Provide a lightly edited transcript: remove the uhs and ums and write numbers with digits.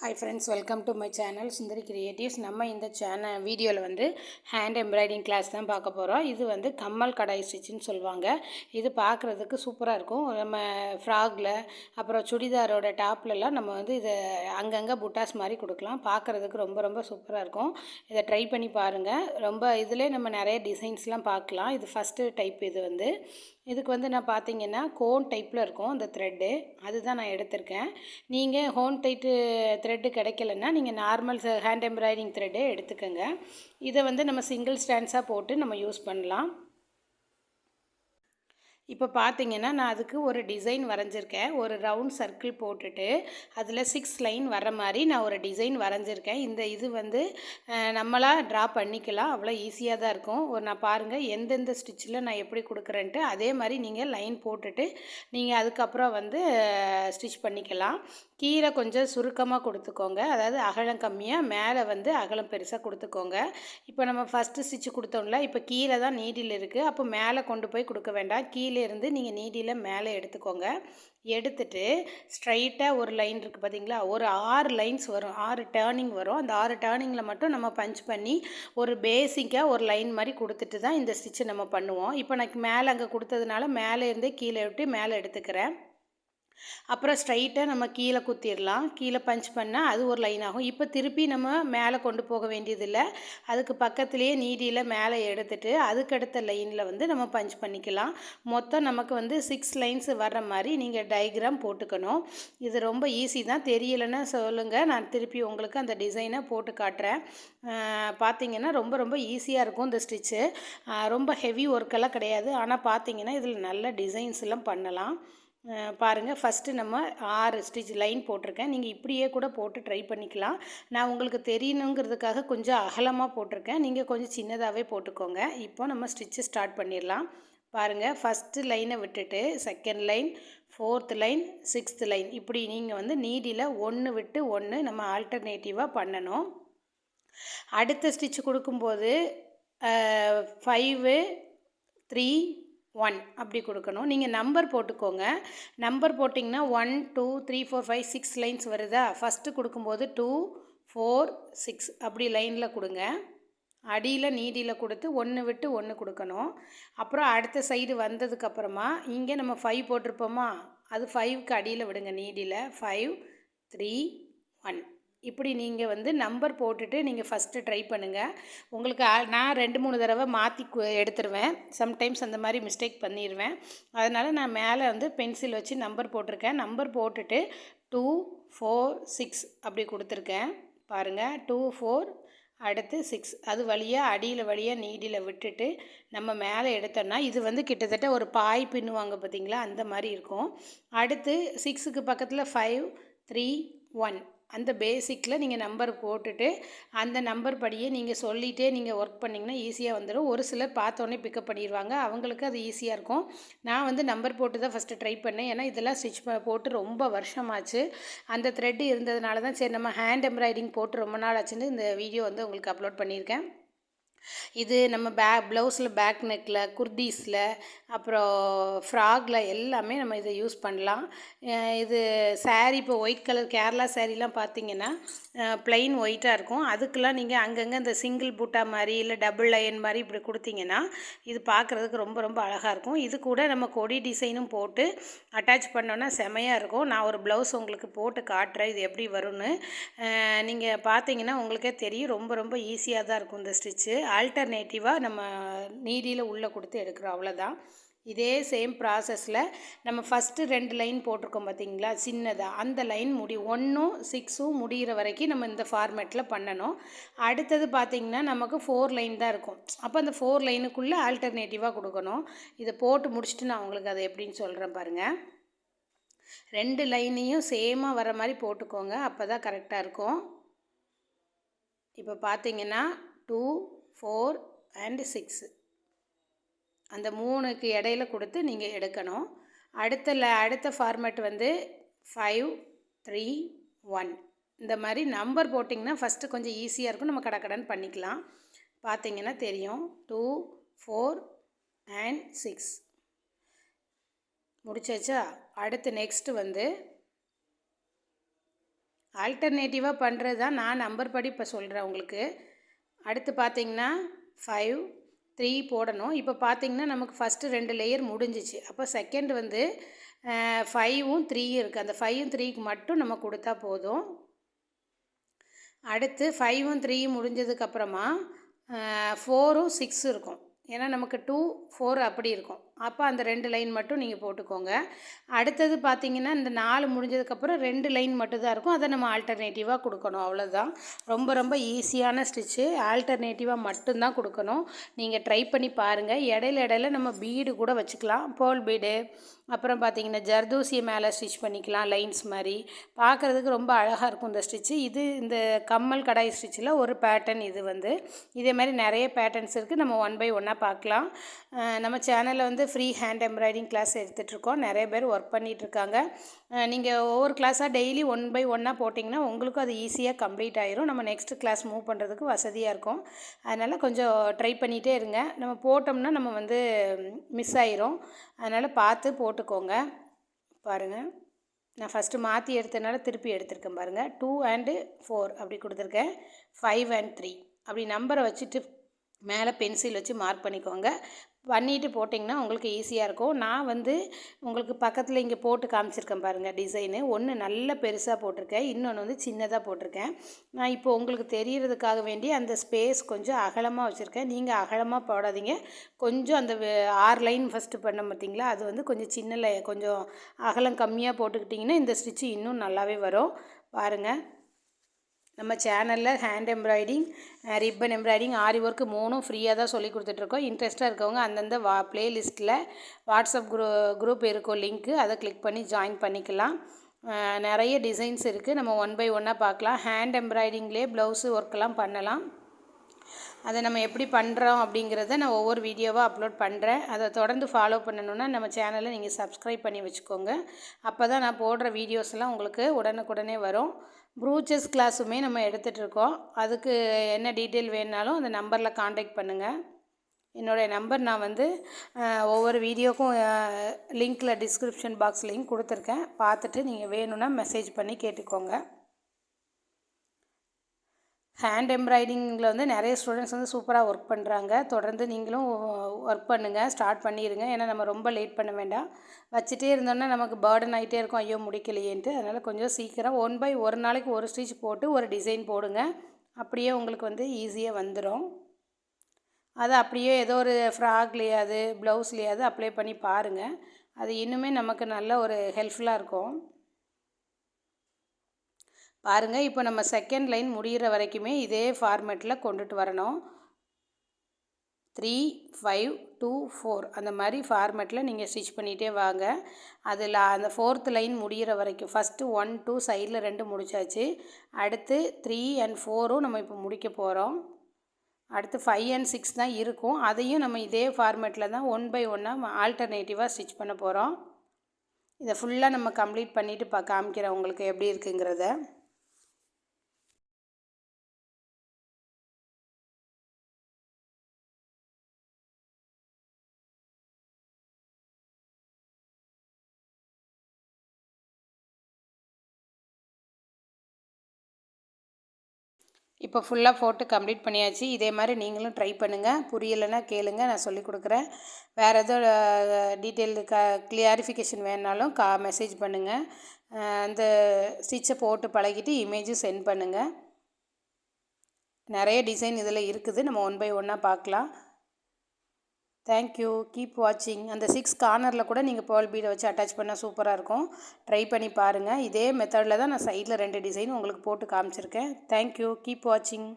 Hi friends, welcome to my channel Sundari creatives. நம்ம இந்த வீடியோவில் வந்து ஹேண்ட் எம்ப்ராய்டிங் கிளாஸ் தான் பார்க்க போகிறோம். இது வந்து கம்மல் கடாய் ஸ்டிச்சுன்னு சொல்லுவாங்க. இது பார்க்குறதுக்கு சூப்பராக இருக்கும். நம்ம ஃப்ராகில் அப்புறம் சுடிதாரோட டாப்லலாம் நம்ம வந்து இதை அங்கங்கே புட்டாஸ் மாதிரி கொடுக்கலாம். பார்க்குறதுக்கு ரொம்ப ரொம்ப சூப்பராக இருக்கும். இதை ட்ரை பண்ணி பாருங்கள். ரொம்ப இதிலே நம்ம நிறைய டிசைன்ஸ்லாம் பார்க்கலாம். இது ஃபஸ்ட்டு டைப். இது வந்து இதுக்கு வந்து நான் பார்த்தீங்கன்னா கோன் டைப்பில் இருக்கும் அந்த த்ரெட்டு, அதுதான் நான் எடுத்திருக்கேன். நீங்கள் ஹோன் டைட்டு த்ரெட்டு கிடைக்கலன்னா நீங்கள் நார்மல் ஹேண்ட் எம்ப்ராய்டிங் த்ரெட்டே எடுத்துக்கோங்க. இதை வந்து நம்ம சிங்கிள் ஸ்டாண்ட்ஸாக போட்டு நம்ம யூஸ் பண்ணலாம். இப்போ பார்த்தீங்கன்னா நான் அதுக்கு ஒரு டிசைன் வரைஞ்சிருக்கேன். ஒரு ரவுண்ட் சர்க்கிள் போட்டுட்டு அதில் 6 லைன் வர மாதிரி நான் ஒரு டிசைன் வரைஞ்சிருக்கேன். இது வந்து நம்மளாக ட்ரா பண்ணிக்கலாம். அவ்வளோ ஈஸியாக தான் இருக்கும். நான் பாருங்கள் எந்தெந்த ஸ்டிச்சில் நான் எப்படி கொடுக்குறேன்ட்டு அதே மாதிரி நீங்கள் லைன் போட்டுட்டு நீங்கள் அதுக்கப்புறம் வந்து ஸ்டிச் பண்ணிக்கலாம். கீழே கொஞ்சம் சுருக்கமாக கொடுத்துக்கோங்க, அதாவது அகலம் கம்மியாக, மேலே வந்து அகலம் பெருசாக கொடுத்துக்கோங்க. இப்போ நம்ம ஃபஸ்ட்டு ஸ்டிச்சு கொடுத்தோம்ல, இப்போ கீழே தான் நீடில் இருக்குது. அப்போ மேலே கொண்டு போய் கொடுக்க வேண்டாம். கீழே இருந்து நீங்கள் நீடியில் மேலே எடுத்துக்கோங்க. எடுத்துட்டு ஸ்ட்ரைட்டாக ஒரு லைன் இருக்குது பார்த்தீங்களா, ஒரு 6 லைன்ஸ் வரும், 6 டேர்னிங் வரும். அந்த 6 டேர்னிங்கில் மட்டும் நம்ம பஞ்ச் பண்ணி ஒரு பேசிக்காக ஒரு லைன் மாதிரி கொடுத்துட்டு தான் இந்த ஸ்டிச்சை நம்ம பண்ணுவோம். இப்போ நான் மேலே அங்கே கொடுத்ததுனால மேலே இருந்தே கீழே விட்டு மேலே எடுத்துக்கிறேன். அப்புறம் ஸ்ட்ரைட்டாக நம்ம கீழே குத்திடலாம். கீழே பஞ்ச் பண்ணால் அது ஒரு லைன் ஆகும். இப்போ திருப்பி நம்ம மேலே கொண்டு போக வேண்டியதில்லை. அதுக்கு பக்கத்துலேயே நீடியில் மேலே எடுத்துகிட்டு அதுக்கடுத்த லைனில் வந்து நம்ம பஞ்ச் பண்ணிக்கலாம். மொத்தம் நமக்கு வந்து 6 லைன்ஸ் வர்ற மாதிரி நீங்கள் டயக்ராம் போட்டுக்கணும். இது ரொம்ப ஈஸி தான். தெரியலைன்னா சொல்லுங்கள், நான் திருப்பி உங்களுக்கு அந்த டிசைனை போட்டு காட்டுறேன். பார்த்தீங்கன்னா ரொம்ப ரொம்ப ஈஸியாக இருக்கும் இந்த ஸ்டிச்சு. ரொம்ப ஹெவி ஒர்க்கெல்லாம் கிடையாது. ஆனால் பார்த்தீங்கன்னா இதில் நல்ல டிசைன்ஸ் எல்லாம் பண்ணலாம். பாருங்கள், ஃபஸ்ட்டு நம்ம 6 ஸ்டிச் லைன் போட்டிருக்கேன். நீங்கள் இப்படியே கூட போட்டு ட்ரை பண்ணிக்கலாம். நான் உங்களுக்கு தெரியணுங்கிறதுக்காக கொஞ்சம் அகலமாக போட்டிருக்கேன். நீங்கள் கொஞ்சம் சின்னதாகவே போட்டுக்கோங்க. இப்போ நம்ம ஸ்டிச்சு ஸ்டார்ட் பண்ணிடலாம். பாருங்கள், ஃபஸ்ட்டு லைனை விட்டுட்டு second line, 4th line, 6th line, இப்படி நீங்கள் வந்து நீடியில் 1 விட்டு 1 நம்ம ஆல்டர்னேட்டிவாக பண்ணணும். அடுத்த ஸ்டிச்சு கொடுக்கும்போது 5, 3, 1 அப்படி கொடுக்கணும். நீங்கள் நம்பர் போட்டுக்கோங்க. நம்பர் போட்டிங்கன்னா 1, 2, 3, 4, 5, 6 லைன்ஸ் வருதா. ஃபஸ்ட்டு கொடுக்கும்போது 2, 4, 6 அப்படி லைனில் கொடுங்க. அடியில் நீடியில் கொடுத்து 1 விட்டு 1 கொடுக்கணும். அப்புறம் அடுத்த சைடு வந்ததுக்கப்புறமா இங்கே நம்ம 5 போட்டிருப்போமா, அது 5க்கு அடியில் விடுங்க நீடியில். 5, 3, 1 இப்படி நீங்கள் வந்து நம்பர் போட்டுட்டு நீங்கள் ஃபஸ்ட்டு ட்ரை பண்ணுங்கள். உங்களுக்கு நான் 2-3 தடவை மாற்றி எடுத்துருவேன். சம்டைம்ஸ் அந்த மாதிரி மிஸ்டேக் பண்ணிடுவேன். அதனால் நான் மேலே வந்து பென்சில் வச்சு நம்பர் போட்டிருக்கேன். நம்பர் போட்டுட்டு 2, 4, 6 அப்படி கொடுத்துருக்கேன். பாருங்கள், 2, 4 அடுத்து 6 அது வழியாக அடியில் வழியாக நீடியில் விட்டுட்டு நம்ம மேலே எடுத்தோம்னா இது வந்து கிட்டத்தட்ட ஒரு பாய் பின்னுவாங்க பார்த்தீங்களா, அந்த மாதிரி இருக்கும். அடுத்து 6க்கு பக்கத்தில் 5, 3, 1 அந்த பேசிக்கில் நீங்கள் நம்பர் போட்டுட்டு அந்த நம்பர் படியே நீங்கள் சொல்லிகிட்டே நீங்கள் ஒர்க் பண்ணிங்கன்னா ஈஸியாக வந்துடும். ஒரு சிலர் பார்த்தோன்னே பிக்கப் பண்ணிடுவாங்க, அவங்களுக்கு அது ஈஸியாக இருக்கும். நான் வந்து நம்பர் போட்டு தான் ஃபஸ்ட்டு ட்ரை பண்ணேன். ஏன்னா இதெல்லாம் ஸ்டிச் போட்டு ரொம்ப வருஷமாச்சு. அந்த த்ரெட்டு இருந்ததுனால தான் சரி நம்ம ஹேண்ட் எம்ப்ராய்டிங் போட்டு ரொம்ப நாள் ஆச்சுன்னு இந்த வீடியோ வந்து உங்களுக்கு அப்லோட் பண்ணியிருக்கேன். இது நம்ம ப்ளவுஸில் பேக் நெக்கில், குர்தீஸில், அப்புறம் ஃப்ராகில் எல்லாமே நம்ம இதை யூஸ் பண்ணலாம். இது சாரீ இப்போ ஒயிட் கலர் கேரளா சாரீலாம் பார்த்தீங்கன்னா ப்ளைன் ஒயிட்டாக இருக்கும். அதுக்கெலாம் நீங்கள் அங்கங்கே இந்த சிங்கிள் பூட்டா மாதிரி இல்லை டபுள் லைன் மாதிரி இப்படி கொடுத்தீங்கன்னா இது பார்க்குறதுக்கு ரொம்ப ரொம்ப அழகாக இருக்கும். இது கூட நம்ம கொடி டிசைனும் போட்டு அட்டாச் பண்ணோன்னா செமையாக இருக்கும். நான் ஒரு ப்ளவுஸ் உங்களுக்கு போட்டு காட்டுறேன் இது எப்படி வரும்னு. நீங்கள் பார்த்தீங்கன்னா உங்களுக்கே தெரியும், ரொம்ப ரொம்ப ஈஸியாக தான் இருக்கும் இந்த ஸ்டிச்சு. ஆல்டர்னேட்டிவாக நம்ம நீடியில் உள்ளே கொடுத்து எடுக்கிறோம், அவ்வளோதான். இதே சேம் ப்ராசஸில் நம்ம ஃபஸ்ட்டு 2 லைன் போட்டிருக்கோம் பார்த்தீங்களா சின்னதாக, அந்த லைன் 1ம் 6ம் முடிகிற வரைக்கும் நம்ம இந்த ஃபார்மேட்டில் பண்ணணும். அடுத்தது பார்த்திங்கன்னா நமக்கு 4 லைன் தான் இருக்கும். அப்போ அந்த 4 லைனுக்குள்ளே ஆல்டர்னேட்டிவாக கொடுக்கணும். இதை போட்டு முடிச்சுட்டு நான் உங்களுக்கு அதை எப்படின்னு சொல்கிறேன் பாருங்கள். 2 லைனையும் சேமாக வர மாதிரி போட்டுக்கோங்க, அப்போ தான் கரெக்டாக இருக்கும். இப்போ பார்த்தீங்கன்னா 2, 4 and 6 அந்த 3க்கு இடையில கொடுத்து நீங்கள் எடுக்கணும். அடுத்த ஃபார்மேட் வந்து 5, 3, 1 இந்த மாதிரி நம்பர் போட்டிங்கன்னா ஃபஸ்ட்டு கொஞ்சம் ஈஸியாக இருக்கும், நம்ம கடக்கடன்னு பண்ணிக்கலாம். பார்த்தீங்கன்னா தெரியும். 2, 4 and 6 முடிச்சாச்சா. அடுத்து நெக்ஸ்ட்டு வந்து ஆல்டர்னேட்டிவாக பண்ணுறது தான் நான் நம்பர் படி இப்போ சொல்கிறேன் உங்களுக்கு. அடுத்து பார்த்திங்கன்னா 5 3 போடணும். இப்போ பார்த்திங்கன்னா நமக்கு ஃபஸ்ட்டு 2 லேயர் முடிஞ்சிச்சு. அப்போ செகண்ட் வந்து 5ம் 3யும் இருக்குது. அந்த 5ம் 3க்கு மட்டும் நம்ம கொடுத்தா போதும். அடுத்து 5ம் 3யும் முடிஞ்சதுக்கப்புறமா 4ம் 6 இருக்கும். ஏன்னா நமக்கு 2 4 அப்படி இருக்கும். அப்போ அந்த 2 லைன் மட்டும் நீங்கள் போட்டுக்கோங்க. அடுத்தது பார்த்திங்கன்னா இந்த 4 முடிஞ்சதுக்கப்புறம் 2 லைன் மட்டும் தான் இருக்கும். அதை நம்ம ஆல்டர்னேட்டிவாக கொடுக்கணும், அவ்வளோதான். ரொம்ப ரொம்ப ஈஸியான ஸ்டிச்சு. ஆல்டர்னேட்டிவாக மட்டும்தான் கொடுக்கணும். நீங்கள் ட்ரை பண்ணி பாருங்கள். இடையில நம்ம பீடு கூட வச்சுக்கலாம், பேர்ல் பீடு. அப்புறம் பார்த்திங்கன்னா ஜர்தோசியை மேலே ஸ்டிச் பண்ணிக்கலாம், லைன்ஸ் மாதிரி. பார்க்குறதுக்கு ரொம்ப அழகாக இருக்கும் இந்த ஸ்டிச்சு. இது இந்த கம்மல் கடாய் ஸ்டிச்சில் ஒரு பேட்டர்ன். இது வந்து இதே மாதிரி நிறைய பேட்டர்ன்ஸ் இருக்குது. நம்ம 1 by 1 பார்க்கலாம். நம்ம சேனலில் வந்து ஃப்ரீ ஹேண்ட் எம்ப்ராய்டிங் கிளாஸ் எடுத்துகிட்ருக்கோம். நிறைய பேர் ஒர்க் பண்ணிகிட்ருக்காங்க. நீங்கள் ஒவ்வொரு கிளாஸாக டெய்லி 1 by 1 போட்டிங்கன்னா உங்களுக்கும் அது ஈஸியாக கம்ப்ளீட் ஆயிரும். நம்ம நெக்ஸ்ட் கிளாஸ் மூவ் பண்ணுறதுக்கு வசதியாக இருக்கும். அதனால் கொஞ்சம் ட்ரை பண்ணிகிட்டே இருங்க. நம்ம போட்டோம்னா நம்ம வந்து மிஸ் ஆயிரும். அதனால் பார்த்து போட்டுக்கோங்க. பாருங்கள், நான் ஃபஸ்ட்டு மாற்றி எடுத்ததுனால திருப்பி எடுத்திருக்கேன் பாருங்கள். 2 and 4 அப்படி கொடுத்துருக்கேன். 5 and 3 அப்படி நம்பரை வச்சுட்டு மேலே பென்சில் வச்சு மார்க் பண்ணிக்கோங்க. பண்ணிவிட்டு போட்டிங்கன்னா உங்களுக்கு ஈஸியாக இருக்கும். நான் வந்து உங்களுக்கு பக்கத்தில் இங்கே போட்டு காமிச்சிருக்கேன் பாருங்கள் டிசைனு. ஒன்று நல்ல பெருசாக போட்டிருக்கேன், இன்னொன்று வந்து சின்னதாக போட்டிருக்கேன். நான் இப்போ உங்களுக்கு தெரியறதுக்காக வேண்டி அந்த ஸ்பேஸ் கொஞ்சம் அகலமாக வச்சுருக்கேன். நீங்கள் அகலமாக போடாதீங்க. கொஞ்சம் அந்த 6 லைன் ஃபஸ்ட்டு பண்ண பார்த்தீங்களா, அது வந்து கொஞ்சம் சின்ன கொஞ்சம் அகலம் கம்மியாக போட்டுக்கிட்டிங்கன்னா இந்த ஸ்டிச்சு இன்னும் நல்லாவே வரும். பாருங்கள், நம்ம சேனலில் ஹேண்ட் எம்ப்ராய்டிங், ரிப்பன் எம்ப்ராய்டிங், ஆரி ஒர்க்கு 3ம் ஃப்ரீயாக தான் சொல்லி கொடுத்துட்ருக்கோம். இன்ட்ரெஸ்ட்டாக இருக்கவங்க அந்தந்த ப்ளேலிஸ்ட்டில் வாட்ஸ்அப் குரூப் இருக்கும், லிங்க்கு, அதை கிளிக் பண்ணி ஜாயின் பண்ணிக்கலாம். நிறைய டிசைன்ஸ் இருக்குது. நம்ம 1 by 1 பார்க்கலாம். ஹேண்ட் எம்ப்ராய்டிங்லேயே ப்ளவுஸு ஒர்க்கெல்லாம் பண்ணலாம். அதை நம்ம எப்படி பண்ணுறோம் அப்படிங்கிறத நான் ஒவ்வொரு வீடியோவாக அப்லோட் பண்ணுறேன். அதை தொடர்ந்து ஃபாலோ பண்ணணுன்னா நம்ம சேனலை நீங்கள் சப்ஸ்கிரைப் பண்ணி வச்சுக்கோங்க. அப்போ தான் நான் போடுற வீடியோஸ்லாம் உங்களுக்கு உடனுக்குடனே வரும். ப்ரூச்சஸ் கிளாஸுமே நம்ம எடுத்துகிட்ருக்கோம். அதுக்கு என்ன டீட்டெயில் வேணுனாலும் அந்த நம்பரில் காண்டாக்ட் பண்ணுங்கள். என்னுடைய நம்பர் நான் வந்து ஒவ்வொரு வீடியோக்கும் லிங்க்கில் டிஸ்கிரிப்ஷன் பாக்ஸ் லிங்க் கொடுத்துருக்கேன். பார்த்துட்டு நீங்கள் வேணும்னா மெசேஜ் பண்ணி கேட்டுக்கோங்க. ஹேண்ட் எம்ப்ராய்டிங்கில் வந்து நிறைய ஸ்டூடெண்ட்ஸ் வந்து சூப்பராக ஒர்க் பண்ணுறாங்க. தொடர்ந்து நீங்களும் ஒர்க் பண்ணுங்கள், ஸ்டார்ட் பண்ணிடுங்க. ஏன்னா நம்ம ரொம்ப லேட் பண்ண வேண்டாம். வச்சுட்டே இருந்தோம்னா நமக்கு பேர்டன் ஆகிட்டே இருக்கும், ஐயோ முடிக்கலையேன்ட்டு. அதனால் கொஞ்சம் சீக்கிரம் 1 by 1 நாளைக்கு ஒரு ஸ்டிச் போட்டு ஒரு டிசைன் போடுங்க. அப்படியே உங்களுக்கு வந்து ஈஸியாக வந்துடும். அதை அப்படியே ஏதோ ஒரு ஃப்ராக்லேயாவது ப்ளவுஸ்லேயாவது அப்ளை பண்ணி பாருங்கள். அது இன்னுமே நமக்கு நல்ல ஒரு ஹெல்ப்ஃபுல்லாக இருக்கும். பாருங்கள், இப்போ நம்ம செகண்ட் லைன் முடிகிற வரைக்குமே இதே ஃபார்மேட்டில் கொண்டுட்டு வரணும். 3 5 2 4 அந்த மாதிரி ஃபார்மேட்டில் நீங்கள் ஸ்டிச் பண்ணிகிட்டே வாங்க. அதில் அந்த 4th லைன் முடிகிற வரைக்கும் ஃபஸ்ட்டு 1 2 சைடில் 2 முடிச்சாச்சு. அடுத்து 3 and 4ம் நம்ம இப்போ முடிக்க போகிறோம். அடுத்து 5 and 6 தான் இருக்கும். அதையும் நம்ம இதே ஃபார்மேட்டில் தான் 1 by 1 ஆல்டர்னேட்டிவாக ஸ்டிச் பண்ண போகிறோம். இதை ஃபுல்லாக நம்ம கம்ப்ளீட் பண்ணிவிட்டு காமிக்கிறேன் உங்களுக்கு எப்படி இருக்குங்கிறத. இப்போ ஃபுல்லாக போட்டு கம்ப்ளீட் பண்ணியாச்சு. இதே மாதிரி நீங்களும் ட்ரை பண்ணுங்கள். புரியலைன்னா கேளுங்க, நான் சொல்லிக் கொடுக்குறேன். வேறு எதோ டீட்டெயில் கிளியாரிஃபிகேஷன் வேணுனாலும் மெசேஜ் பண்ணுங்கள். அந்த ஸ்டிச்சை போட்டு பழகிட்டு இமேஜும் சென்ட் பண்ணுங்கள். நிறைய டிசைன் இதில் இருக்குது. நம்ம 1 by 1 பார்க்கலாம். தேங்க்யூ, கீப் வாட்சிங். அந்த 6 கார்னரில் கூட நீங்கள் பேர்ல் பீடை வச்சு அட்டாச் பண்ணால் சூப்பராக இருக்கும். ட்ரை பண்ணி பாருங்கள். இதே மெத்தடில் தான் நான் சைடில் 2 டிசைன் உங்களுக்கு போட்டு காமிச்சிருக்கேன். தேங்க்யூ, கீப் வாட்சிங்.